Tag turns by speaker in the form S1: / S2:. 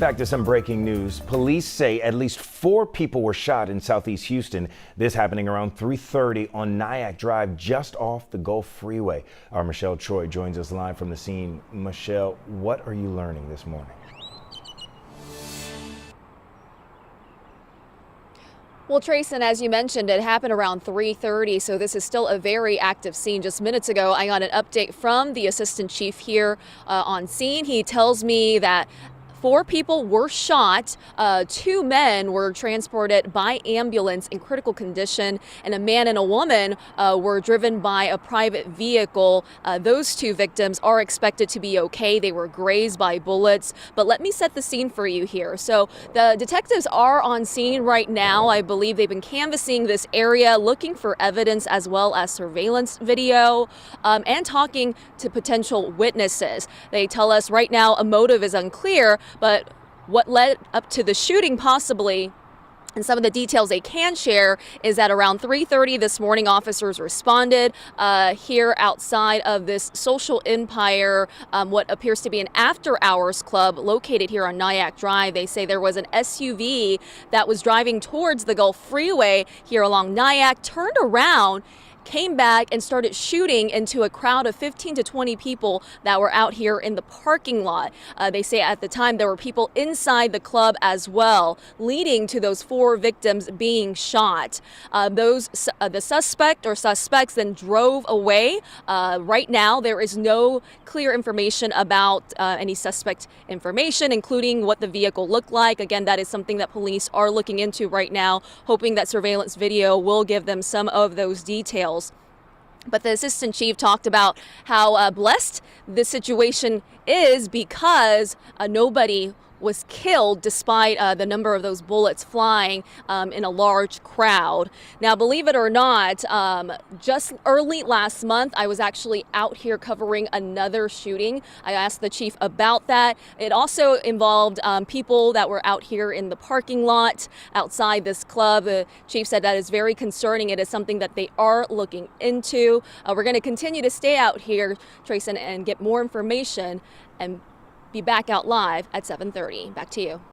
S1: Back to some breaking news. Police say at least 4 people were shot in Southeast Houston. This happening around 3:30 on Nyack Drive, just off the Gulf Freeway. Our Michelle Troy joins us live from the scene. Michelle, what are you learning this morning?
S2: Well, Trayson, as you mentioned, it happened around 3:30, so this is still a very active scene. Just minutes ago, I got an update from the assistant chief here on scene. He tells me that 4 people were shot, 2 men were transported by ambulance in critical condition, and a man and a woman were driven by a private vehicle. Those 2 victims are expected to be okay. They were grazed by bullets. But let me set the scene for you here. So the detectives are on scene right now. I believe they've been canvassing this area, looking for evidence as well as surveillance video, and talking to potential witnesses. They tell us right now a motive is unclear, but what led up to the shooting possibly, and some of the details they can share, is that around 3:30 this morning, officers responded here outside of this Social Empire, what appears to be an after-hours club located here on Nyack Drive. They say there was an SUV that was driving towards the Gulf Freeway here along Nyack, turned around, came back and started shooting into a crowd of 15 to 20 people that were out here in the parking lot. They say at the time there were people inside the club as well, leading to those 4 victims being shot. The suspect or suspects then drove away. Right now, there is no clear information about any suspect information, including what the vehicle looked like. Again, that is something that police are looking into right now, hoping that surveillance video will give them some of those details. But the assistant chief talked about how blessed this situation is because nobody was killed despite the number of those bullets flying in a large crowd. Now, believe it or not, just early last month, I was actually out here covering another shooting. I asked the chief about that. It also involved people that were out here in the parking lot outside this club. The chief said that is very concerning. It is something that they are looking into. We're going to continue to stay out here, Trayson, and get more information and be back out live at 7:30. Back to you.